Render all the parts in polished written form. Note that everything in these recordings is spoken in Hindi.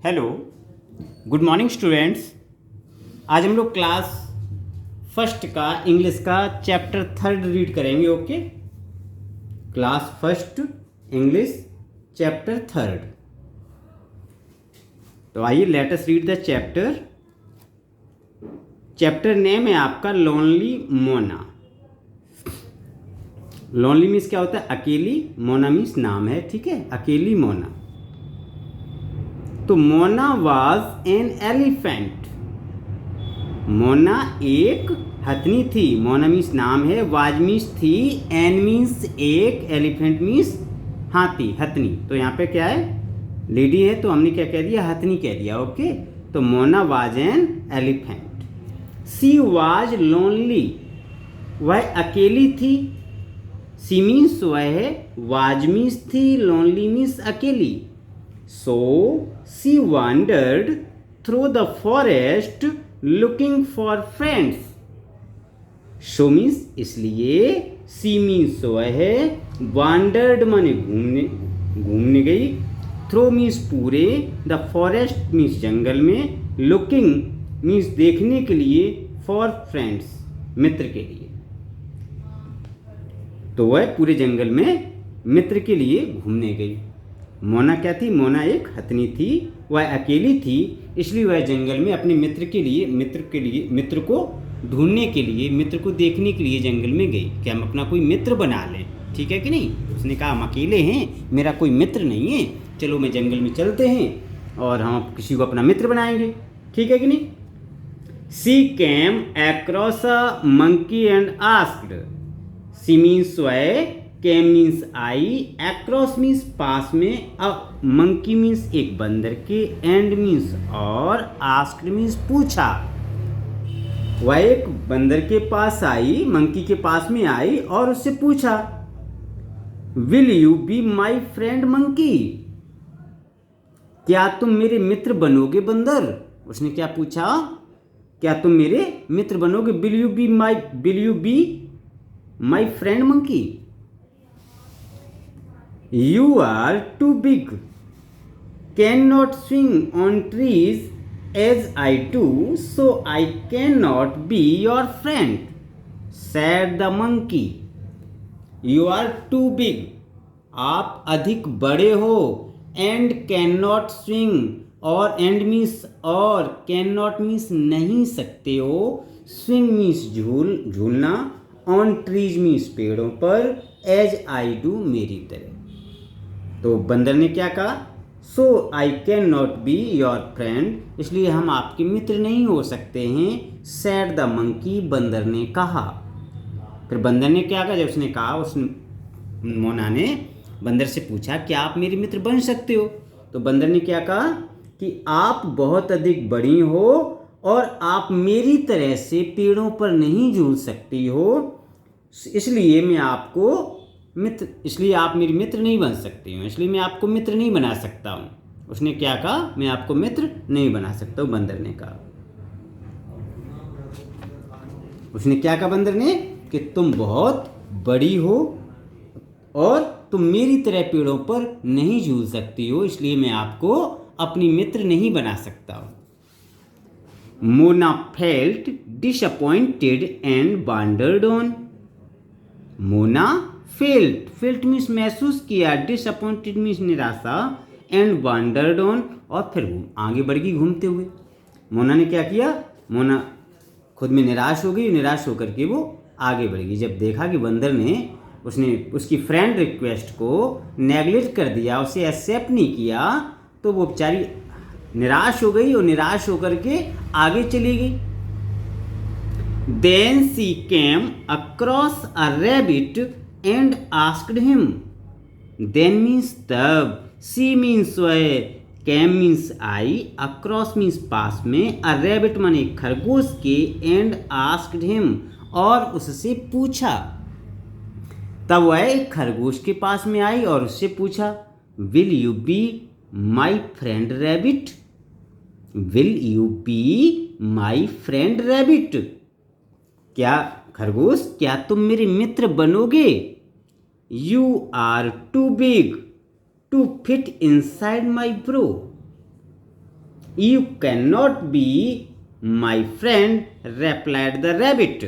Hello, good morning students. आज हम लोग क्लास फर्स्ट का इंग्लिश का चैप्टर 3 रीड करेंगे। Okay, class first English chapter 3। तो आइए let us read the chapter. Chapter name है आपका लोनली मोना। लोनली मीन्स क्या होता है? अकेली। मोना मीन्स नाम है, ठीक है, अकेली मोना। तो Mona was an elephant. Mona एक हथनी थी। मोना मीन्स नाम है, वाज मीन्स थी, एन मीन्स एक, एलिफेंट मीन्स हाथी, हथनी। तो यहाँ पे क्या है? लेडी है तो हमने क्या कह दिया? हथनी कह दिया। ओके, तो Mona was an elephant. She was lonely, वह अकेली थी। सी मीन्स वह है, वाज मीन्स थी, लोनली मीन्स अकेली। So she wandered through the forest looking for friends. So means इसलिए, she means वह है, wandered माने घूमने गई, through means पूरे, the forest means जंगल में, looking means देखने के लिए, for friends मित्र के लिए। तो वह पूरे जंगल में मित्र के लिए घूमने गई। मोना क्या थी? मोना एक हथनी थी, वह अकेली थी, इसलिए वह जंगल में अपने मित्र को ढूंढने के लिए, मित्र को देखने के लिए जंगल में गई कि हम अपना कोई मित्र बना लें। ठीक है कि नहीं? उसने कहा हम अकेले हैं, मेरा कोई मित्र नहीं है, चलो मैं जंगल में चलते हैं और हम किसी को अपना मित्र बनाएंगे। ठीक है कि नहीं? She came across a monkey and asked. She means वह, केम मीन्स आई, अक्रॉस मीन्स पास में, अब मंकी मीन्स एक बंदर के, एंड मीन्स और, आस्क्ड मीन्स पूछा। वह एक बंदर के पास आई, मंकी के पास में आई और उससे पूछा, will you B my friend monkey? क्या तुम मेरे मित्र बनोगे बंदर? उसने क्या पूछा? क्या तुम मेरे मित्र बनोगे? Will you B my friend monkey? You are too big, cannot swing on trees as I do, so I cannot be your friend, said the monkey. You are too big, आप अधिक बड़े हो, and cannot swing, और and means और, cannot means नहीं सकते हो, swing means झूलना, on trees means पेड़ों पर, as I do मेरी तरह। तो बंदर ने क्या कहा? So I can not be your friend, इसलिए हम आपके मित्र नहीं हो सकते हैं, सैड द मंकी, बंदर ने कहा। फिर बंदर ने क्या कहा? जब उसने कहा, मोना ने बंदर से पूछा क्या आप मेरे मित्र बन सकते हो? तो बंदर ने क्या कहा कि आप बहुत अधिक बड़ी हो और आप मेरी तरह से पेड़ों पर नहीं झूल सकती हो, इसलिए मैं आपको इसलिए आप मेरी मित्र नहीं बन सकती हो, इसलिए मैं आपको मित्र नहीं बना सकता हूँ। उसने क्या कहा? मैं आपको मित्र नहीं बना सकता हूँ, बंदर ने कहा। उसने क्या कहा बंदर ने? कि तुम बहुत बड़ी हो और तुम मेरी तरह पेड़ों पर नहीं झूल सकती हो, इसलिए मैं आपको अपनी मित्र नहीं बना सकता हूँ। Mona felt disappointed and wandered on. Mona felt means महसूस किया, डिसअपॉइंटेड मीन्स निराशा, एंड वांडर्ड ऑन और फिर आगे बढ़ गई घूमते हुए। मोना ने क्या किया? मोना खुद में निराश हो गई, निराश होकर के वो आगे बढ़ गई। जब देखा कि बंदर ने उसकी फ्रेंड रिक्वेस्ट को नेगलेक्ट कर दिया, उसे एक्सेप्ट नहीं किया, तो वो बेचारी निराश हो गई और निराश होकर के आगे चली गई। Then she came across a rabbit and asked him. Then means तब, she means वह, came means आई, across means पास में, a rabbit माने खरगोश के, and asked him और उससे पूछा। तब वह एक खरगोश के पास में आई और उससे पूछा, Will you be my friend rabbit? Will you be my friend rabbit? क्या खरगोश, क्या तुम मेरे मित्र बनोगे? You are too big to fit inside my bro. You cannot be my friend, replied the rabbit.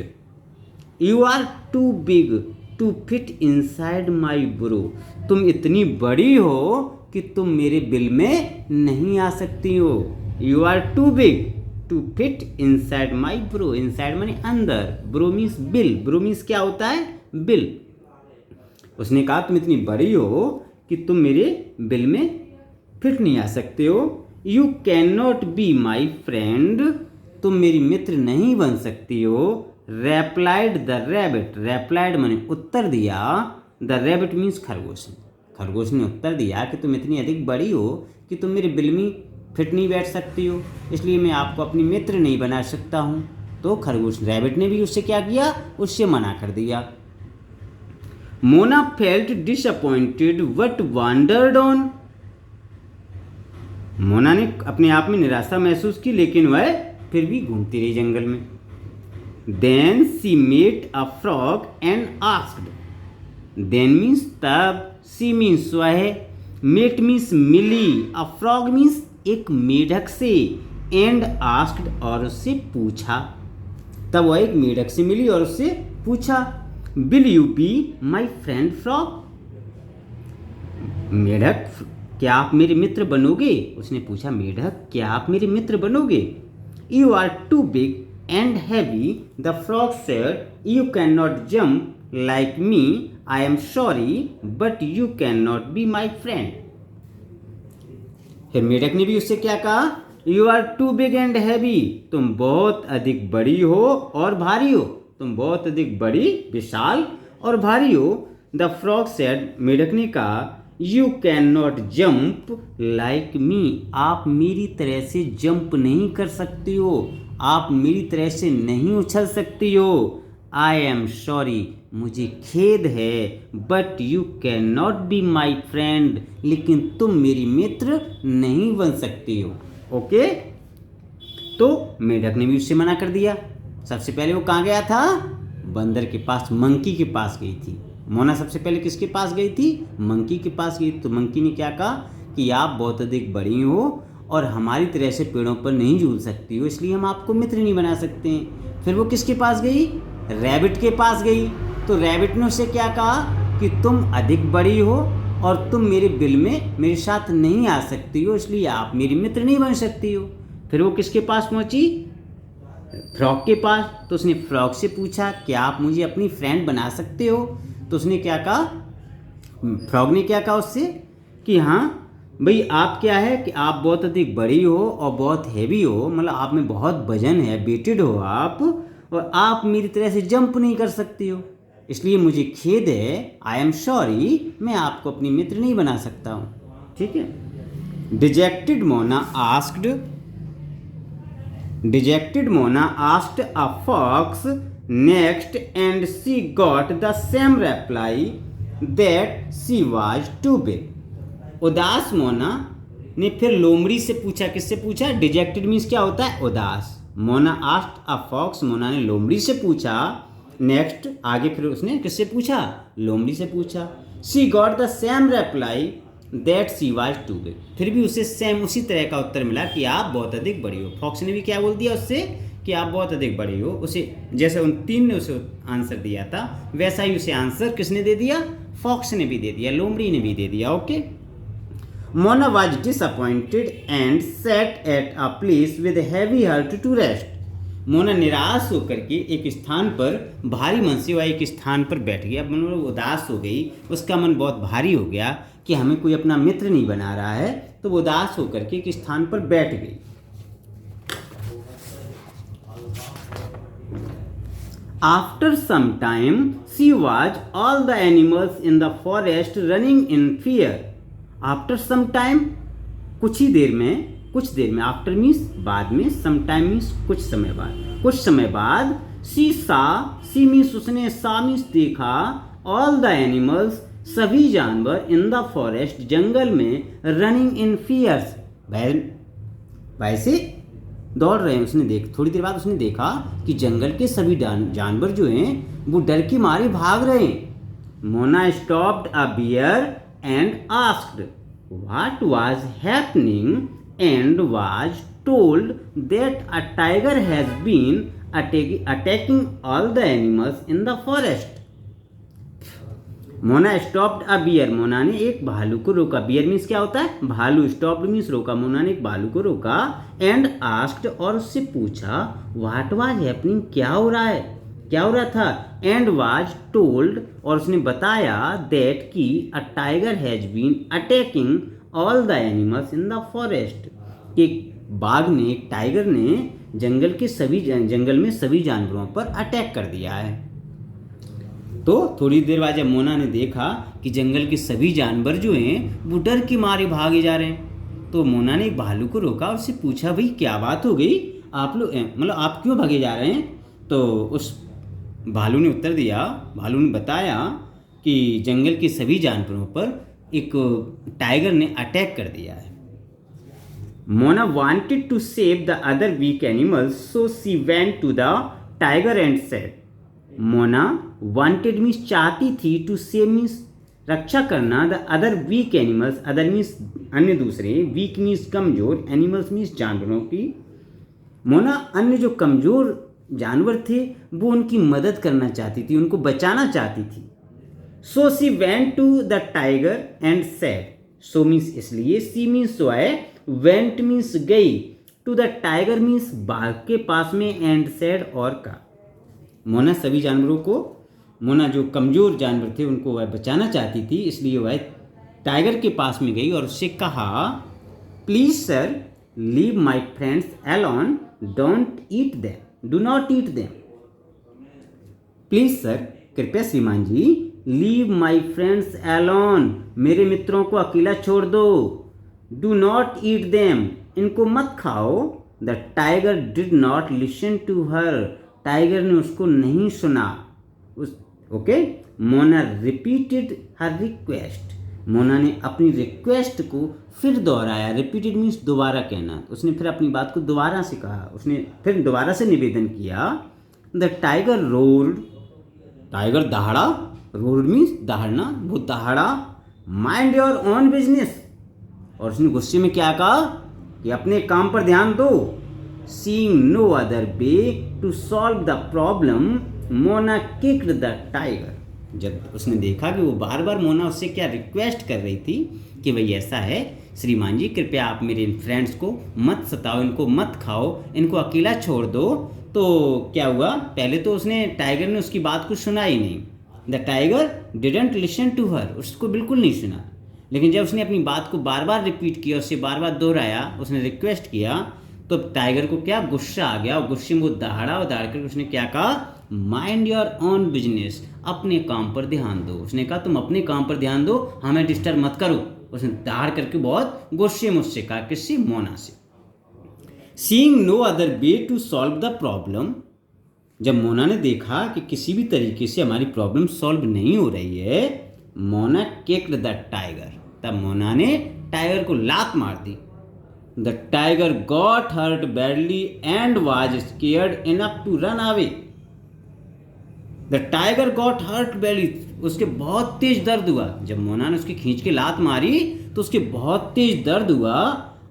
You are too big to fit inside my burrow. तुम इतनी बड़ी हो कि तुम मेरे बिल में नहीं आ सकती हो. You are too big to fit inside my burrow. Inside माने अंदर. Burrow means bill. Burrow means क्या होता है? बिल. उसने कहा तुम इतनी बड़ी हो कि तुम मेरे बिल में फिट नहीं आ सकते हो. You cannot be my friend. तुम मेरी मित्र नहीं बन सकती हो. Replied the rabbit. Replied माने उत्तर दिया. The rabbit means खरगोश. खरगोश ने उत्तर दिया कि तुम इतनी अधिक बड़ी हो कि तुम मेरे बिल में फिट नहीं बैठ सकती हो, इसलिए मैं आपको अपनी मित्र नहीं बना सकता हूँ. तो खरगोश रैबिट ने भी उससे क्या किया? उससे मना कर दिया. Mona felt disappointed but wandered on. Mona ने अपने आप में निराशा महसूस की, लेकिन वह फिर भी घूमती रही जंगल में. Then she met a frog and asked. Then means तब, सी मीन्स वह, मेट मीन्स मिली, अ फ्रॉग मीन्स एक मेढक से, एंड आस्क्ड और उससे पूछा. तब वह एक मेढक से मिली और उससे पूछा, will you B my friend frog. मेढक क्या आप मेरे मित्र बनोगे? उसने पूछा, मेढक क्या आप मेरे मित्र बनोगे? You are too big and heavy. The frog said, you can not jump like me. I am sorry but you can not be my friend. फिर मेढक ने भी उससे क्या कहा? You are too big and heavy. तुम बहुत अधिक बड़ी हो और भारी हो. तुम बहुत अधिक बड़ी, विशाल और भारी हो. द फ्रॉग सेड, मेढक ने कहा, you can not jump like मी. आप मेरी तरह से जंप नहीं कर सकती हो. आप मेरी तरह से नहीं उछल सकती हो. आई एम सॉरी, मुझे खेद है. But you can not be my friend. लेकिन तुम मेरी मित्र नहीं बन सकती हो. ओके. तो मेढक ने भी उससे मना कर दिया. सबसे पहले वो कहाँ गया था? बंदर के पास, मंकी के पास गई थी. मोना सबसे पहले किसके पास गई थी? मंकी के पास गई. तो मंकी ने क्या कहा कि आप बहुत अधिक बड़ी हो और हमारी तरह से पेड़ों पर नहीं झूल सकती हो, इसलिए हम आपको मित्र नहीं बना सकते हैं. फिर वो किसके पास गई? रैबिट के पास गई. तो रैबिट ने उससे क्या कहा कि तुम अधिक बड़ी हो और तुम मेरे बिल में मेरे साथ नहीं आ सकती हो, इसलिए आप मेरी मित्र नहीं बन सकती हो. फिर वो किसके पास पहुंची? फ्रॉग के पास. तो उसने फ्रॉग से पूछा, क्या आप मुझे अपनी फ्रेंड बना सकते हो? तो उसने क्या कहा? फ्रॉग ने क्या कहा उससे कि हाँ भाई, आप क्या है कि आप बहुत अधिक बड़ी हो और बहुत हैवी हो, मतलब आप में बहुत वजन है, वेटेड हो आप, और आप मेरी तरह से जंप नहीं कर सकती हो, इसलिए मुझे खेद है. आई एम सॉरी, मैं आपको अपनी मित्र नहीं बना सकता हूँ. ठीक है. Dejected Mona asked a fox next and she got the same reply that she was too big. उदास मोना ने फिर लोमड़ी से पूछा. किससे पूछा? डिजेक्टेड मीन्स क्या होता है? उदास. Mona asked a fox, Mona ने लोमड़ी से पूछा. नेक्स्ट आगे फिर उसने किससे पूछा? लोमड़ी से पूछा. She got the same reply that she was too big. फिर भी उसे सेम उसी तरह का उत्तर मिला कि आप बहुत अधिक बड़ी हो. फॉक्स ने भी क्या बोल दिया उससे कि आप बहुत अधिक बड़ी हो. उसे जैसे उन तीन ने उसे आंसर दिया था, वैसा ही उसे आंसर किसने दे दिया? फॉक्स ने भी दे दिया, लोमड़ी ने भी दे दिया. Okay. Mona was disappointed and sat at a place with a heavy heart to rest. Mona निराश होकर के एक स्थान पर भारी मन से वह एक स्थान पर बैठ गया. मन उदास हो गई, उसका मन बहुत भारी हो गया कि हमें कोई अपना मित्र नहीं बना रहा है, तो वो उदास होकर के एक स्थान पर बैठ गई. After some time, she watched all the animals in the forest running in fear. After some time, कुछ देर में, आफ्टर मीन्स बाद में, सम टाइम मीन्स कुछ समय बाद, सी मीन्स उसने, सा मीन्स देखा, ऑल द एनिमल्स सभी जानवर, इन द फॉरेस्ट जंगल में, रनिंग इन फियर्स वैसे दौड़ रहे हैं. उसने थोड़ी देर बाद उसने देखा कि जंगल के सभी जानवर जो हैं वो डर के मारे भाग रहे हैं. Mona stopped a bear and asked what was happening and was told that a tiger has been attacking all the animals in the forest. Mona stopped a bear, Mona ने एक भालू को रोका. बियर मीन्स क्या होता है? भालू. स्टॉप्ड मीन्स रोका. मोना ने एक भालू को रोका. एंड आस्क्ड, और उससे पूछा, व्हाट वाज हैपनिंग, क्या हो रहा है, क्या हो रहा था. एंड वाज टोल्ड, और उसने बताया, दैट कि a tiger has been attacking all the animals in the forest, कि बाघ ने, एक टाइगर ने जंगल में सभी जानवरों पर अटैक कर दिया है. तो थोड़ी देर बाद जब मोना ने देखा कि जंगल के सभी जानवर जो हैं वो डर के मारे भागे जा रहे हैं, तो मोना ने एक भालू को रोका और उससे पूछा, भाई क्या बात हो गई, आप लोग मतलब आप क्यों भागे जा रहे हैं. तो उस भालू ने उत्तर दिया, भालू ने बताया कि जंगल के सभी जानवरों पर एक टाइगर ने अटैक कर दिया है. Mona wanted to save the other weak animals, so she went to the tiger and said. Mona wanted means चाहती थी, टू सेव मीन्स रक्षा करना, the other weak animals, other means अन्य दूसरे, वीक मीन्स कमजोर, एनिमल्स मीन्स जानवरों की. मोना अन्य जो कमजोर जानवर थे वो उनकी मदद करना चाहती थी, उनको बचाना चाहती थी. So she went to the tiger and said, so means इसलिए, सी मीन्स सो है, वेंट मीन्स गई, टू द टाइगर मीन्स बाघ के पास में, एंड सेड और का. मोना सभी जानवरों को, मोना जो कमज़ोर जानवर थे उनको वह बचाना चाहती थी, इसलिए वह टाइगर के पास में गई और उससे कहा, please sir leave my friends alone, don't eat them, do not eat them. Please sir, कृपया श्रीमान जी, लीव माई फ्रेंड्स एलोन, मेरे मित्रों को अकेला छोड़ दो. डू नॉट ईट देम, इनको मत खाओ. The tiger did not listen to her, tiger ने उसको नहीं सुना. Okay. Mona repeated her request, Mona ने अपनी रिक्वेस्ट को फिर दोहराया. रिपीटेड मीन्स दोबारा कहना. उसने फिर अपनी बात को दोबारा से कहा, उसने फिर दोबारा से निवेदन किया. The tiger road, tiger दहाड़ा, road means दहाड़ना, वो दहाड़ा. माइंड योर ओन बिजनेस, और उसने गुस्से में क्या कहा कि अपने काम पर ध्यान दो. Seeing no other way to solve the problem, Mona kicked the tiger. जब उसने देखा कि वो बार बार मोना उससे क्या रिक्वेस्ट कर रही थी कि भाई ऐसा है श्रीमान जी, कृपया आप मेरे इन फ्रेंड्स को मत सताओ, इनको मत खाओ, इनको अकेला छोड़ दो. तो क्या हुआ, पहले तो उसने, टाइगर ने उसकी बात को सुना ही नहीं. The tiger didn't listen to her, उसको बिल्कुल नहीं सुना. लेकिन जब उसने अपनी बात को बार बार रिपीट किया, उससे बार बार दोहराया, उसने रिक्वेस्ट किया, तो टाइगर को क्या गुस्सा आ गया, और गुस्से में वो दहाड़ा, और दहाड़ कर उसने क्या कहा, माइंड योर ओन बिजनेस, अपने काम पर ध्यान दो. उसने कहा तुम अपने काम पर ध्यान दो, हमें डिस्टर्ब मत करो. उसने दहाड़ करके बहुत गुस्से में उससे कहा, किससे, मोना से. Seeing no other way to solve the problem, जब मोना ने देखा कि किसी भी तरीके से हमारी प्रॉब्लम सॉल्व नहीं हो रही है, मोना किक्ड द टाइगर, तब मोना ने टाइगर को लात मार दी. The tiger got hurt badly and was scared enough to run away. The tiger got hurt badly. उसके बहुत तेज दर्द हुआ. जब मोना ने उसकी खींच के लात मारी तो उसके बहुत तेज दर्द हुआ,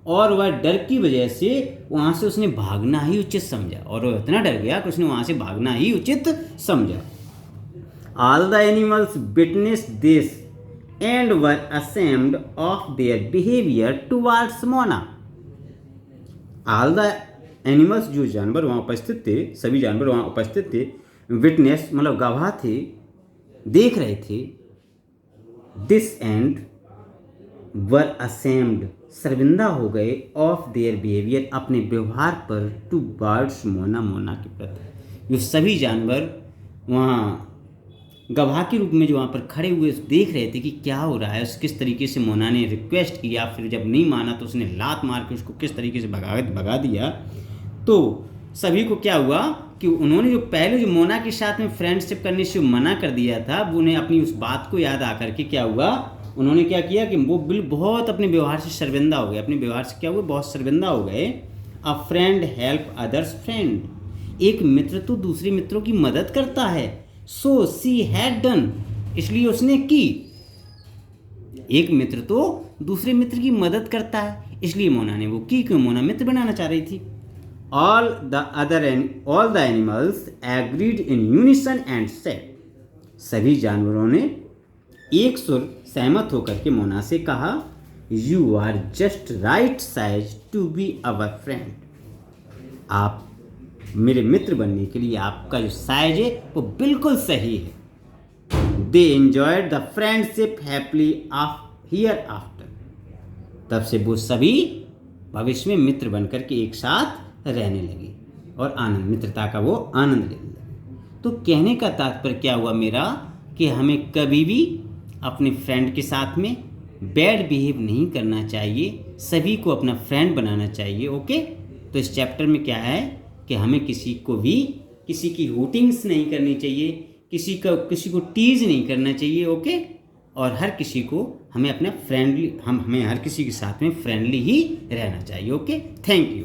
और वह डर की वजह से वहाँ से उसने भागना ही उचित समझा, और वह इतना डर गया कि उसने वहाँ से भागना ही उचित समझा. All the animals witnessed this and were ashamed of their behavior towards Mona. All the animals, जो जानवर वहाँ उपस्थित थे, सभी जानवर वहाँ उपस्थित थे, विटनेस मतलब गवाह थे, देख रहे थे. दिस एंड वर असेम्ड, शर्मिंदा हो गए, ऑफ देयर बिहेवियर, अपने व्यवहार पर, टू बर्ड्स मोना, मोना के प्रति. ये सभी जानवर वहाँ गवाह के रूप में जो वहाँ पर खड़े हुए देख रहे थे कि क्या हो रहा है, किस तरीके से मोना ने रिक्वेस्ट किया, फिर जब नहीं माना तो उसने लात मार के उसको किस तरीके से भगा दिया. तो सभी को क्या हुआ कि उन्होंने जो पहले जो मोना के साथ में फ्रेंडशिप करने से मना कर दिया था, वो उन्हें अपनी उस बात को याद आकर के क्या हुआ, उन्होंने क्या किया कि वो बहुत अपने व्यवहार से शर्मिंदा हो गए. अपने व्यवहार से क्या हुए, बहुत शर्मिंदा हो गए. अ फ्रेंड हेल्प अदर्स फ्रेंड, एक मित्र तो दूसरे मित्रों की मदद करता है. सो सी हैड डन, इसलिए उसने की. एक मित्र तो दूसरे मित्र की मदद करता है, इसलिए मोना ने वो की क्यों मोना मित्र बनाना चाह रही थी। All the animals agreed in unison and said, सभी जानवरों ने एक सुर सहमत होकर के मोना से कहा, you are just right size to be our friend, आप मेरे मित्र बनने के लिए आपका जो साइज है वो बिल्कुल सही है। They enjoyed the friendship happily here after, तब से वो सभी भविष्य में मित्र बनकर के एक साथ रहने लगे और मित्रता का वो आनंद लेने लगे। तो कहने का तात्पर्य क्या हुआ मेरा कि हमें कभी भी अपने फ्रेंड के साथ में बैड बिहेव नहीं करना चाहिए, सभी को अपना फ्रेंड बनाना चाहिए। ओके, तो इस चैप्टर में क्या है कि हमें किसी की हूटिंग्स नहीं करनी चाहिए, किसी को टीज नहीं करना चाहिए। ओके, और हर किसी को हमें अपना हमें हर किसी के साथ में फ्रेंडली ही रहना चाहिए। Okay, thank you.